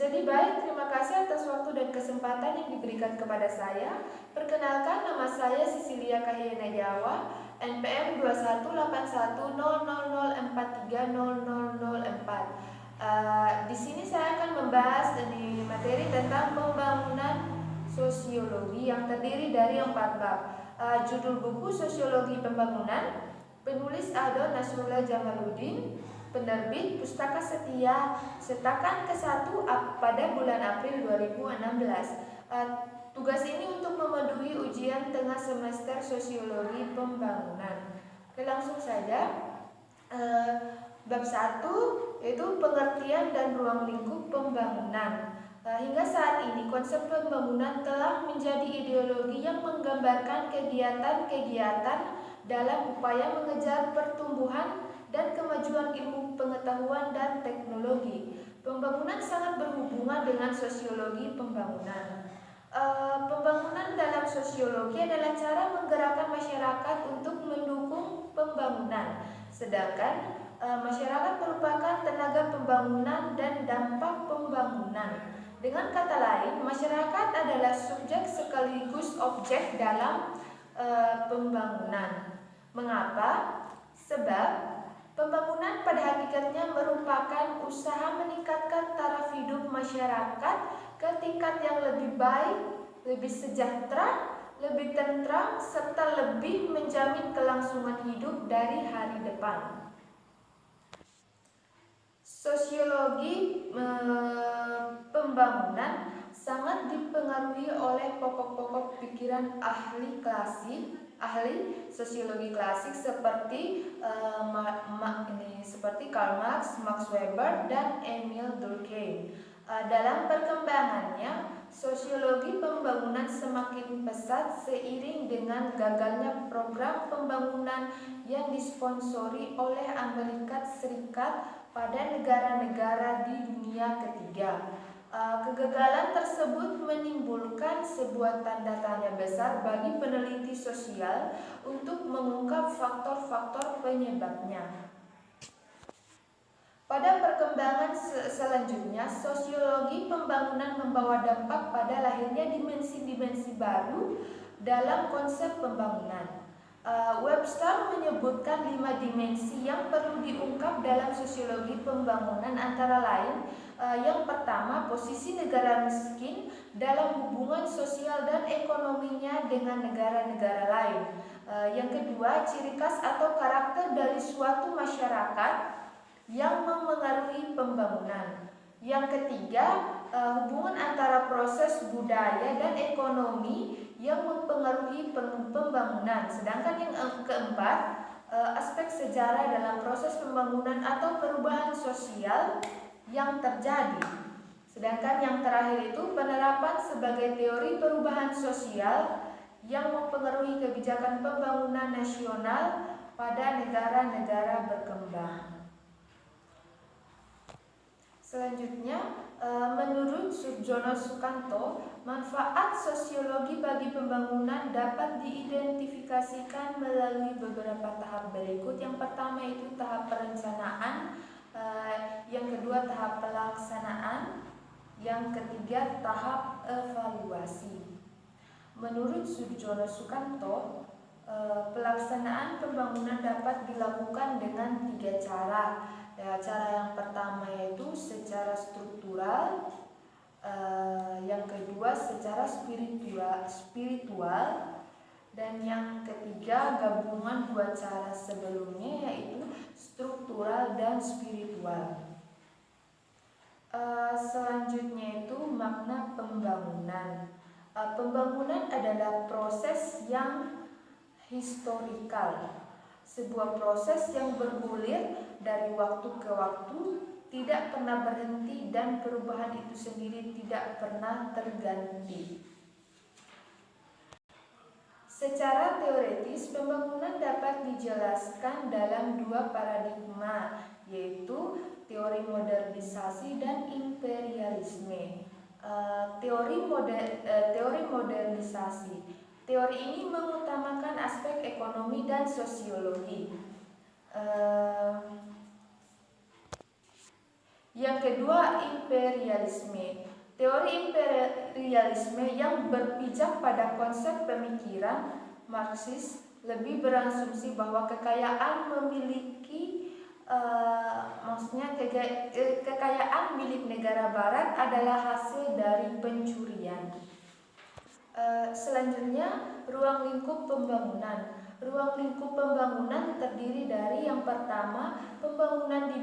Jadi baik, terima kasih atas waktu dan kesempatan yang diberikan kepada saya. Perkenalkan, nama saya Sisilia Kahyena Jawa, NPM 21810004300004. Di sini saya akan membahas di materi tentang pembangunan sosiologi yang terdiri dari 4 bab. Judul buku Sosiologi Pembangunan, penulis Aldo Nasrullah Jamaluddin, penerbit Pustaka Setia, cetakan ke-1 pada bulan April 2016. Tugas ini untuk memenuhi ujian tengah semester Sosiologi Pembangunan. Oke, langsung saja. Bab 1 yaitu pengertian dan ruang lingkup pembangunan. Hingga saat ini konsep pembangunan telah menjadi ideologi yang menggambarkan kegiatan-kegiatan dalam upaya mengejar pertumbuhan dan kemajuan ilmu pengetahuan dan teknologi. Pembangunan sangat berhubungan dengan sosiologi pembangunan. Pembangunan dalam sosiologi adalah cara menggerakkan masyarakat untuk mendukung pembangunan, sedangkan masyarakat merupakan tenaga pembangunan dan dampak pembangunan. Dengan kata lain, masyarakat adalah subjek sekaligus objek dalam pembangunan. Mengapa? Sebab pembangunan pada hakikatnya merupakan usaha meningkatkan taraf hidup masyarakat ke tingkat yang lebih baik, lebih sejahtera, lebih tentram, serta lebih menjamin kelangsungan hidup dari hari depan. Sosiologi pembangunan sangat dipengaruhi oleh pokok-pokok pikiran ahli sosiologi klasik seperti Karl Marx, Max Weber, dan Emil Durkheim. Dalam perkembangannya, sosiologi pembangunan semakin pesat seiring dengan gagalnya program pembangunan yang disponsori oleh Amerika Serikat pada negara-negara di dunia ketiga. Kegagalan tersebut menimbulkan sebuah tanda tanya besar bagi peneliti sosial untuk mengungkap faktor-faktor penyebabnya. Pada perkembangan selanjutnya, sosiologi pembangunan membawa dampak pada lahirnya dimensi-dimensi baru dalam konsep pembangunan. Webster menyebutkan 5 dimensi yang perlu diungkap dalam sosiologi pembangunan, antara lain yang pertama, posisi negara miskin dalam hubungan sosial dan ekonominya dengan negara-negara lain. Yang kedua, ciri khas atau karakter dari suatu masyarakat yang memengaruhi pembangunan. Yang ketiga, hubungan antara proses budaya dan ekonomi yang mempengaruhi pembangunan. Sedangkan yang keempat, aspek sejarah dalam proses pembangunan atau perubahan sosial yang terjadi. Sedangkan yang terakhir itu penerapan sebagai teori perubahan sosial yang mempengaruhi kebijakan pembangunan nasional pada negara-negara berkembang. Selanjutnya, menurut Sudjono Sukanto, manfaat sosiologi bagi pembangunan dapat diidentifikasikan melalui beberapa tahap berikut. Yang pertama itu tahap perencanaan, yang kedua tahap pelaksanaan, yang ketiga tahap evaluasi. Menurut Sudjono Sukanto, pelaksanaan pembangunan dapat dilakukan dengan 3 cara. Cara yang pertama yaitu secara struktural, yang kedua secara spiritual, dan yang ketiga gabungan 2 cara sebelumnya yaitu struktural dan spiritual. Selanjutnya itu makna pembangunan. Pembangunan adalah proses yang historikal, sebuah proses yang bergulir dari waktu ke waktu, tidak pernah berhenti, dan perubahan itu sendiri tidak pernah terganti. Secara teoretis, pembangunan dapat dijelaskan dalam 2 paradigma, yaitu teori modernisasi dan imperialisme. Teori modernisasi. Teori ini mengutamakan aspek ekonomi dan sosiologi. Yang kedua, imperialisme. Teori imperialisme yang berpijak pada konsep pemikiran Marxis lebih berasumsi bahwa kekayaan memiliki maksudnya kekayaan milik negara barat adalah hasil dari pencurian. Selanjutnya, ruang lingkup pembangunan. Ruang lingkup pembangunan terdiri dari yang pertama, pembangunan di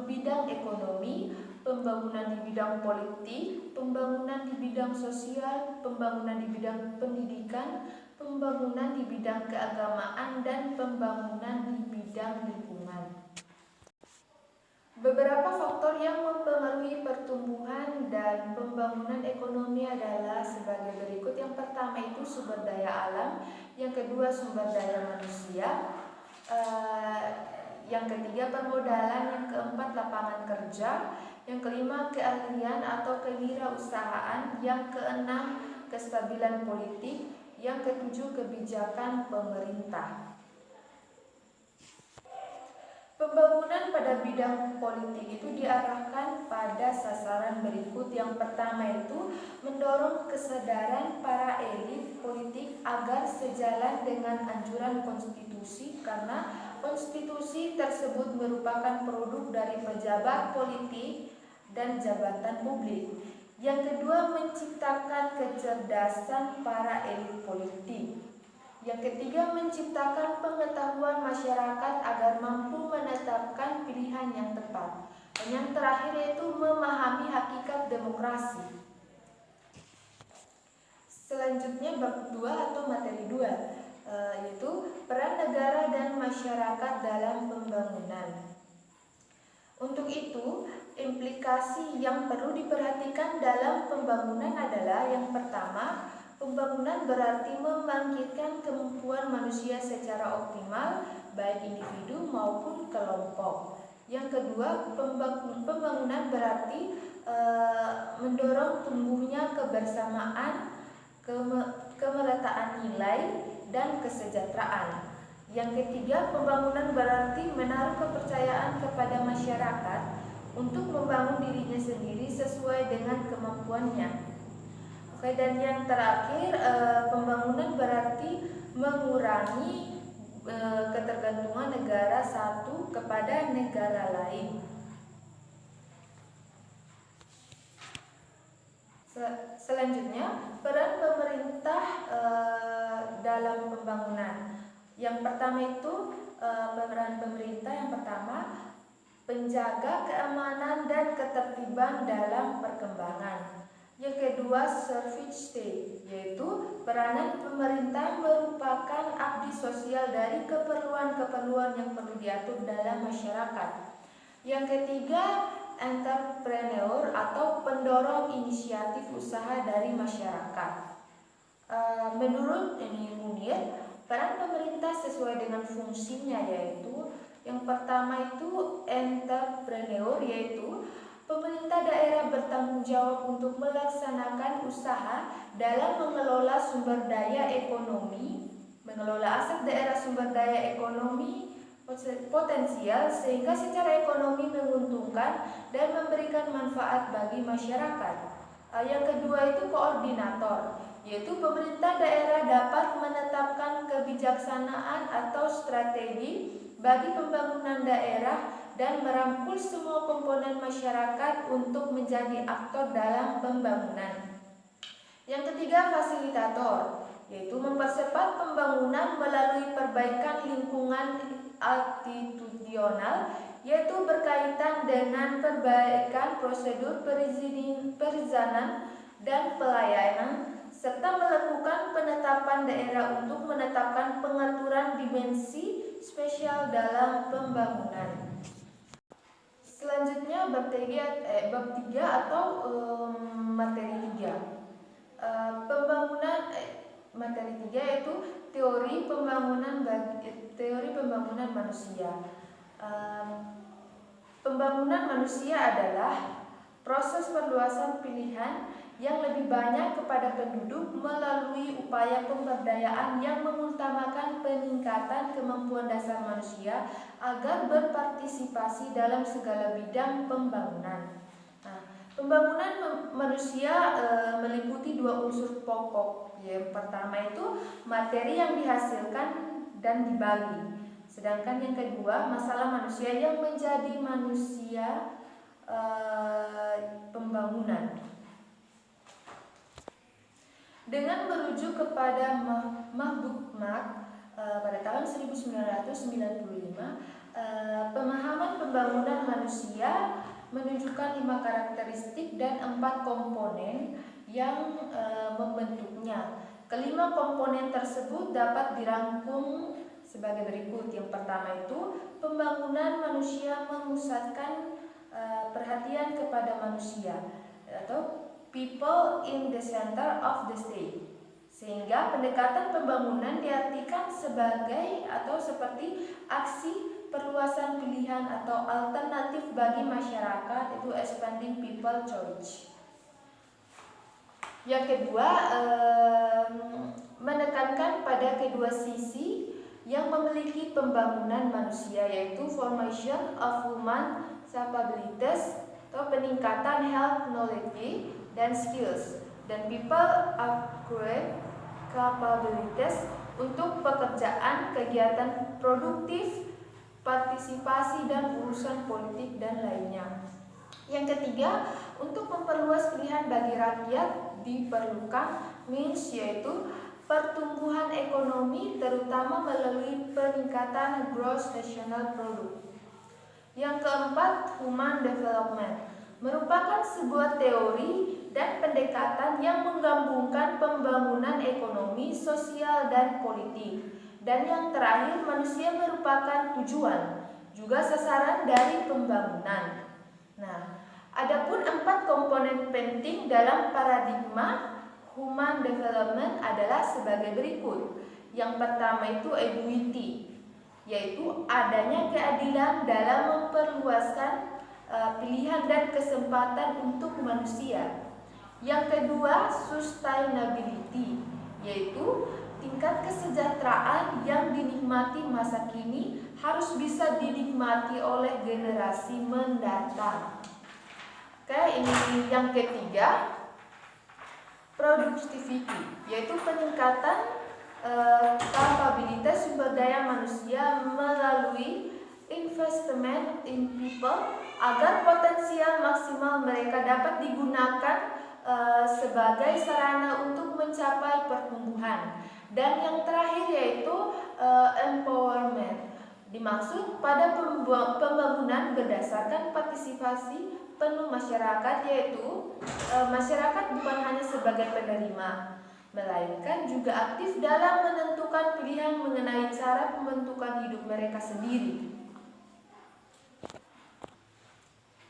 bidang ekonomi, pembangunan di bidang politik, pembangunan di bidang sosial, pembangunan di bidang pendidikan, pembangunan di bidang keagamaan, dan pembangunan di bidang lingkungan. Beberapa faktor yang mempengaruhi pertumbuhan dan pembangunan ekonomi adalah sebagai berikut. Yang pertama itu sumber daya alam, yang kedua sumber daya manusia, yang ketiga permodalan, yang keempat lapangan kerja, yang kelima keahlian atau kewirausahaan, yang keenam kestabilan politik, yang ketujuh kebijakan pemerintah. Pembangunan pada bidang politik itu diarahkan pada sasaran berikut. Yang pertama itu mendorong kesadaran para elit politik agar sejalan dengan anjuran konstitusi, karena konstitusi tersebut merupakan produk dari pejabat politik dan jabatan publik. Yang kedua, menciptakan kecerdasan para elit politik. Yang ketiga, menciptakan pengetahuan masyarakat agar mampu menetapkan pilihan yang tepat. Dan yang terakhir yaitu memahami hakikat demokrasi. Selanjutnya bab 2 atau materi 2, yaitu peran negara dan masyarakat dalam pembangunan. Untuk itu, implikasi yang perlu diperhatikan dalam pembangunan adalah yang pertama, pembangunan berarti membangkitkan kemampuan manusia secara optimal, baik individu maupun kelompok. Yang kedua, pembangunan berarti mendorong tumbuhnya kebersamaan, kemerataan nilai, dan kesejahteraan. Yang ketiga, pembangunan berarti menaruh kepercayaan kepada masyarakat untuk membangun dirinya sendiri sesuai dengan kemampuannya. Dan yang terakhir, pembangunan berarti mengurangi ketergantungan negara satu kepada negara lain. Selanjutnya, peran pemerintah dalam pembangunan. Yang pertama itu peran pemerintah yang pertama, penjaga keamanan dan ketertiban dalam perkembangan. Yang kedua, service state, yaitu peranan pemerintah merupakan abdi sosial dari keperluan-keperluan yang perlu diatur dalam masyarakat. Yang ketiga, entrepreneur atau pendorong inisiatif usaha dari masyarakat. Menurut Munir, peran pemerintah sesuai dengan fungsinya, yaitu yang pertama itu entrepreneur, yaitu pemerintah daerah bertanggung jawab untuk melaksanakan usaha dalam mengelola sumber daya ekonomi, mengelola aset daerah sumber daya ekonomi potensial sehingga secara ekonomi menguntungkan dan memberikan manfaat bagi masyarakat. Yang kedua itu koordinator, yaitu pemerintah daerah dapat menetapkan kebijaksanaan atau strategi bagi pembangunan daerah dan merangkul semua komponen masyarakat untuk menjadi aktor dalam pembangunan. Yang ketiga, fasilitator, yaitu mempercepat pembangunan melalui perbaikan lingkungan attitudinal, yaitu berkaitan dengan perbaikan prosedur perizinan dan pelayanan, serta melakukan penetapan daerah untuk menetapkan pengaturan dimensi spesial dalam pembangunan. Selanjutnya bab 3 atau materi 3. Materi 3 yaitu teori pembangunan manusia. Pembangunan manusia adalah proses perluasan pilihan yang lebih banyak kepada penduduk melalui upaya pemberdayaan yang mengutamakan peningkatan kemampuan dasar manusia agar berpartisipasi dalam segala bidang pembangunan. Nah, pembangunan manusia meliputi dua unsur pokok. Yang pertama itu materi yang dihasilkan dan dibagi. Sedangkan yang kedua masalah manusia yang menjadi manusia pembangunan. Dengan merujuk kepada Mahbub Mark pada tahun 1995, pemahaman pembangunan manusia menunjukkan 5 karakteristik dan 4 komponen yang membentuknya. Kelima komponen tersebut dapat dirangkum sebagai berikut. Yang pertama itu, pembangunan manusia memusatkan perhatian kepada manusia atau people in the center of the state, sehingga pendekatan pembangunan diartikan sebagai atau seperti aksi perluasan pilihan atau alternatif bagi masyarakat, itu expanding people choice. Yang kedua, menekankan pada kedua sisi yang memiliki pembangunan manusia, yaitu formation of human capabilities atau peningkatan health knowledge dan skills, dan people upgrade capabilities untuk pekerjaan, kegiatan produktif, partisipasi dan urusan politik dan lainnya. Yang ketiga, untuk memperluas pilihan bagi rakyat diperlukan means, yaitu pertumbuhan ekonomi terutama melalui peningkatan gross national product. Yang keempat, human development merupakan sebuah teori dan pendekatan yang menggabungkan pembangunan ekonomi, sosial, dan politik. Dan yang terakhir, manusia merupakan tujuan, juga sasaran dari pembangunan. Nah, adapun 4 komponen penting dalam paradigma human development adalah sebagai berikut. Yang pertama itu equity, yaitu adanya keadilan dalam memperluaskan pilihan dan kesempatan untuk manusia. Yang kedua, sustainability, yaitu tingkat kesejahteraan yang dinikmati masa kini harus bisa dinikmati oleh generasi mendatang. Oke, ini yang ketiga, productivity, yaitu peningkatan kapabilitas sumber daya manusia melalui investment in people agar potensial maksimal mereka dapat digunakan sebagai sarana untuk mencapai pertumbuhan. Dan yang terakhir yaitu empowerment, dimaksud pada pembangunan berdasarkan partisipasi penuh masyarakat, yaitu masyarakat bukan hanya sebagai penerima, melainkan juga aktif dalam menentukan pilihan mengenai cara pembentukan hidup mereka sendiri.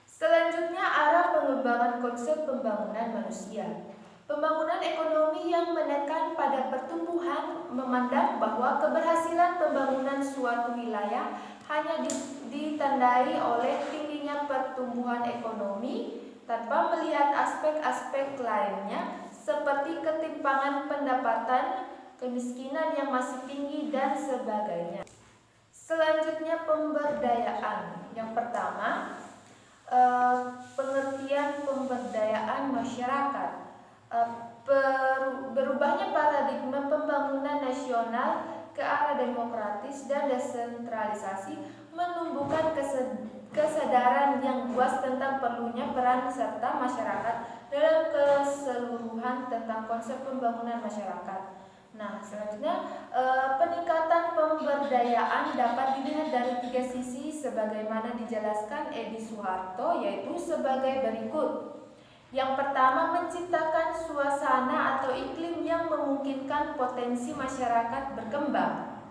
Selanjutnya, arah pengembangan konsep pembangunan manusia. Pembangunan ekonomi yang menekan pada pertumbuhan memandang bahwa keberhasilan pembangunan suatu wilayah hanya ditandai oleh tingginya pertumbuhan ekonomi tanpa melihat aspek-aspek lainnya seperti ketimpangan pendapatan, kemiskinan yang masih tinggi, dan sebagainya. Selanjutnya, pemberdayaan. Yang pertama, pengertian pemberdayaan masyarakat. Berubahnya paradigma pembangunan nasional ke arah demokratis dan desentralisasi menumbuhkan kesadaran yang luas tentang perlunya peran serta masyarakat dalam keseluruhan tentang konsep pembangunan masyarakat. Nah, selanjutnya peningkatan pemberdayaan dapat dilihat dari 3 sisi sebagaimana dijelaskan Edi Soeharto, yaitu sebagai berikut. Yang pertama, menciptakan suasana atau iklim yang memungkinkan potensi masyarakat berkembang.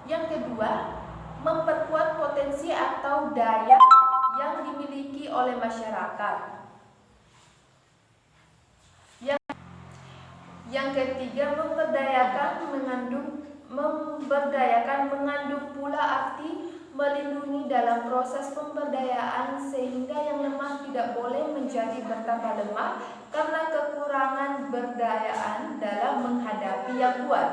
Yang kedua, memperkuat potensi atau daya yang dimiliki oleh masyarakat. Yang ketiga, memberdayakan mengandung pula arti melindungi dalam proses pemberdayaan sehingga yang lemah tidak boleh menjadi bertambah lemah karena kekurangan pemberdayaan dalam menghadapi yang kuat.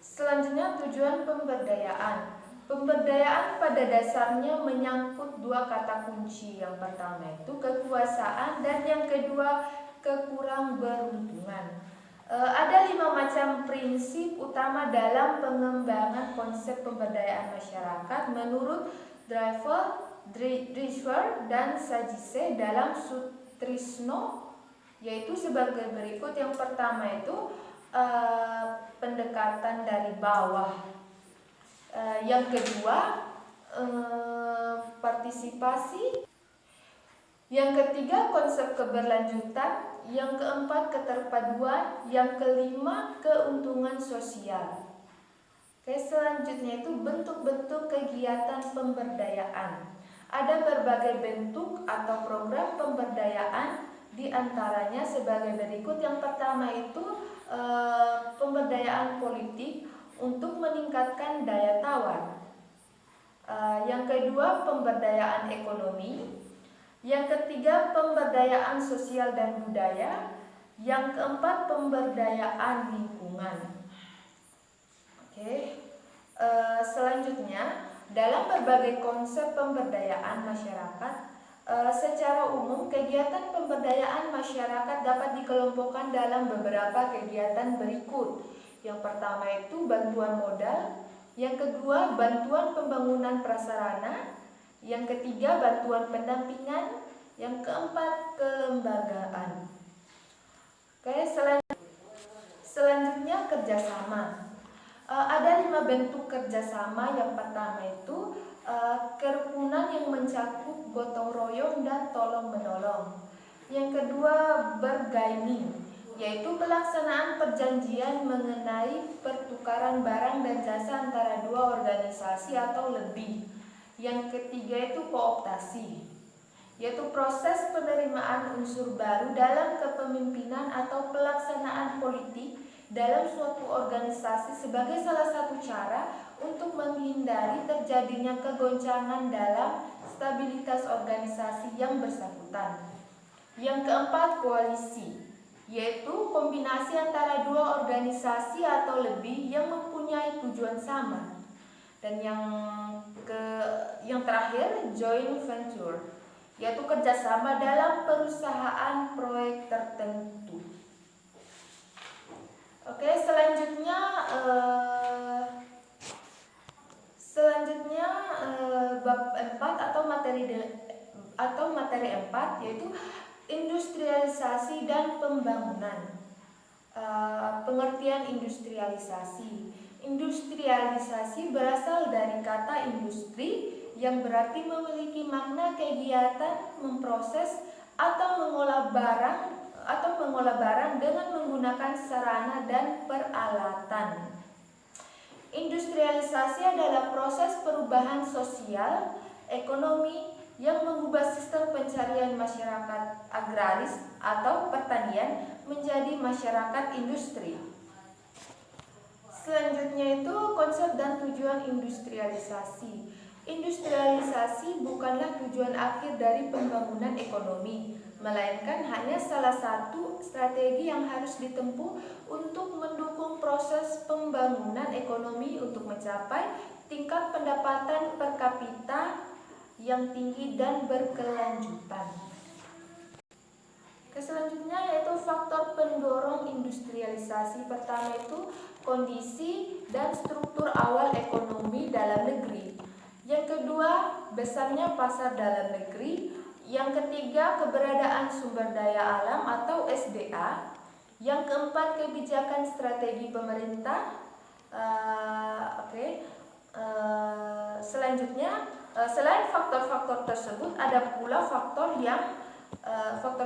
Selanjutnya, tujuan pemberdayaan. Pemberdayaan pada dasarnya menyangkut dua kata kunci. Yang pertama itu kekuasaan dan yang kedua kekurangberuntungan. Ada 5 macam prinsip utama dalam pengembangan konsep pemberdayaan masyarakat menurut Driscoll dan Sagisse dalam Sutrisno, yaitu sebagai berikut. Yang pertama itu pendekatan dari bawah. Yang kedua partisipasi. Yang ketiga konsep keberlanjutan. Yang keempat keterpaduan. Yang kelima keuntungan sosial. Oke, selanjutnya itu bentuk-bentuk kegiatan pemberdayaan. Ada berbagai bentuk atau program pemberdayaan, di antaranya sebagai berikut. Yang pertama itu pemberdayaan politik untuk meningkatkan daya tawar. Yang kedua pemberdayaan ekonomi. Yang ketiga pemberdayaan sosial dan budaya. Yang keempat pemberdayaan lingkungan. Oke. Selanjutnya, dalam berbagai konsep pemberdayaan masyarakat, secara umum kegiatan pemberdayaan masyarakat dapat dikelompokkan dalam beberapa kegiatan berikut. Yang pertama itu bantuan modal, yang kedua bantuan pembangunan prasarana, yang ketiga bantuan pendampingan, yang keempat kelembagaan. Oke, selanjutnya kerjasama. Ada 5 bentuk kerjasama. Yang pertama itu kerukunan yang mencakup gotong royong dan tolong menolong. Yang kedua bargaining, yaitu pelaksanaan perjanjian mengenai pertukaran barang dan jasa antara dua organisasi atau lebih. Yang ketiga itu kooptasi, yaitu proses penerimaan unsur baru dalam kepemimpinan atau pelaksanaan politik dalam suatu organisasi sebagai salah satu cara untuk menghindari terjadinya kegoncangan dalam stabilitas organisasi yang bersangkutan. Yang keempat koalisi, yaitu kombinasi antara dua organisasi atau lebih yang mempunyai tujuan sama. Dan yang terakhir joint venture, yaitu kerjasama dalam perusahaan proyek tertentu. Oke, selanjutnya bab 4 atau materi 4, yaitu industrialisasi dan pembangunan. Pengertian industrialisasi. Industrialisasi berasal dari kata industri yang berarti memiliki makna kegiatan memproses atau mengolah barang dengan menggunakan sarana dan peralatan. Industrialisasi adalah proses perubahan sosial, ekonomi yang mengubah sistem pencarian masyarakat agraris atau pertanian menjadi masyarakat industri. Selanjutnya itu konsep dan tujuan industrialisasi. Industrialisasi bukanlah tujuan akhir dari pembangunan ekonomi, melainkan hanya salah satu strategi yang harus ditempuh untuk mendukung proses pembangunan ekonomi untuk mencapai tingkat pendapatan per kapita yang tinggi dan berkelanjutan. Selanjutnya yaitu faktor pendorong industrialisasi. Pertama itu kondisi dan struktur awal ekonomi dalam negeri. Yang kedua, besarnya pasar dalam negeri. Yang ketiga, keberadaan sumber daya alam atau SDA. Yang keempat, kebijakan strategi pemerintah. Selanjutnya, selain faktor-faktor tersebut, ada pula faktor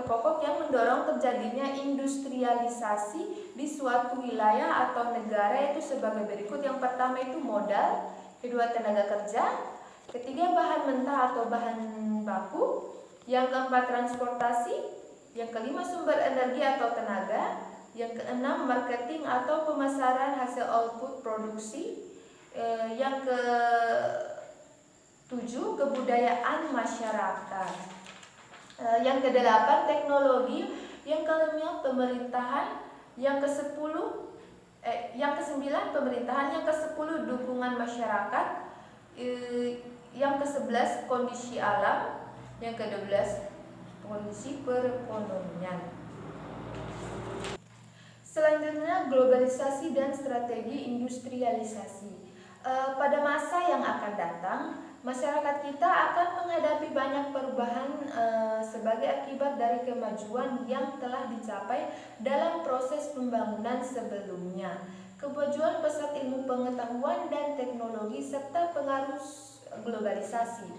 pokok yang mendorong terjadinya industrialisasi di suatu wilayah atau negara, yaitu sebagai berikut. Yang pertama itu modal, kedua tenaga kerja, ketiga bahan mentah atau bahan baku, yang keempat transportasi, yang kelima sumber energi atau tenaga, yang keenam marketing atau pemasaran hasil output produksi, yang ketujuh kebudayaan masyarakat. Yang kedelapan teknologi, yang kelima pemerintahan, yang kesepuluh yang kesembilan pemerintahan, yang kesepuluh dukungan masyarakat, yang ke-11 kondisi alam, yang ke-12 kondisi perekonomian. Selanjutnya globalisasi dan strategi industrialisasi. Pada masa yang akan datang, masyarakat kita akan menghadapi banyak perubahan sebagai akibat dari kemajuan yang telah dicapai dalam proses pembangunan sebelumnya. Kemajuan pesat ilmu pengetahuan dan teknologi serta pengaruh globalisasi.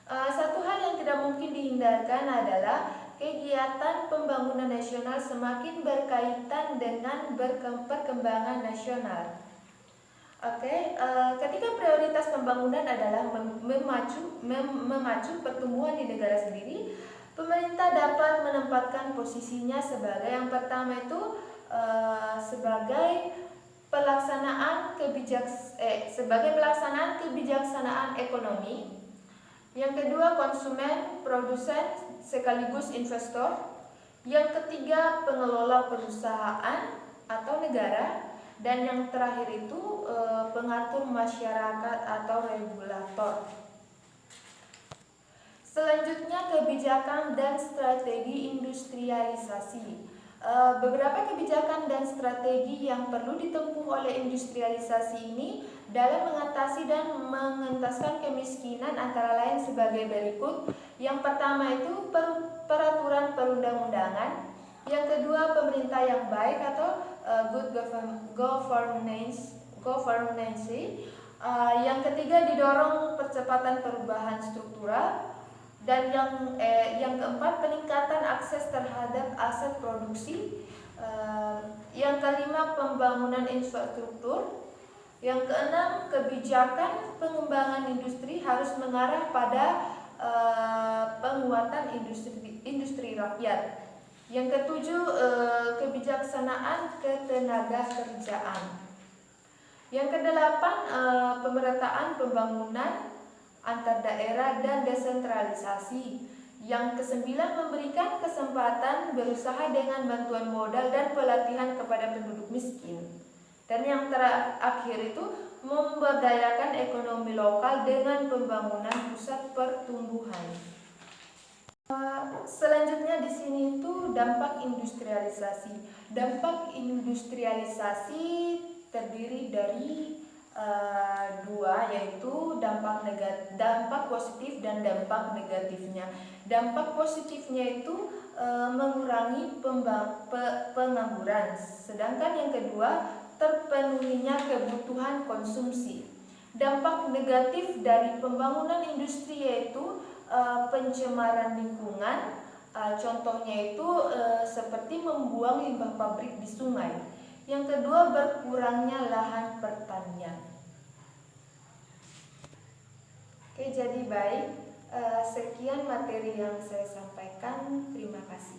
Satu hal yang tidak mungkin dihindarkan adalah kegiatan pembangunan nasional semakin berkaitan dengan perkembangan nasional. Ketika prioritas pembangunan adalah memacu pertumbuhan di negara sendiri, pemerintah dapat menempatkan posisinya sebagai yang pertama itu sebagai pelaksanaan kebijaksanaan ekonomi. Yang kedua konsumen, produsen sekaligus investor. Yang ketiga pengelola perusahaan atau negara. Dan yang terakhir itu pengatur masyarakat atau regulator. Selanjutnya kebijakan dan strategi industrialisasi. Beberapa kebijakan dan strategi yang perlu ditempuh oleh industrialisasi ini dalam mengatasi dan mengentaskan kemiskinan antara lain sebagai berikut. Yang pertama itu peraturan perundang-undangan. Yang kedua pemerintah yang baik atau good governance. Yang ketiga didorong percepatan perubahan struktural. Dan yang keempat peningkatan akses terhadap aset produksi. Yang kelima pembangunan infrastruktur. Yang keenam kebijakan pengembangan industri harus mengarah pada penguatan industri rakyat. Yang ketujuh kebijaksanaan ketenaga kerjaan. Yang kedelapan pemerataan pembangunan antar daerah dan desentralisasi. Yang kesembilan memberikan kesempatan berusaha dengan bantuan modal dan pelatihan kepada penduduk miskin. Dan yang terakhir itu memberdayakan ekonomi lokal dengan pembangunan pusat pertumbuhan. Selanjutnya di sini itu dampak industrialisasi. Dampak industrialisasi terdiri dari dua, yaitu dampak positif dan dampak negatifnya. Dampak positifnya itu mengurangi pengangguran, sedangkan yang kedua terpenuhinya kebutuhan konsumsi. Dampak negatif dari pembangunan industri yaitu pencemaran lingkungan, contohnya itu seperti membuang limbah pabrik di sungai. Yang kedua berkurangnya lahan pertanian. Oke, jadi baik, sekian materi yang saya sampaikan. Terima kasih.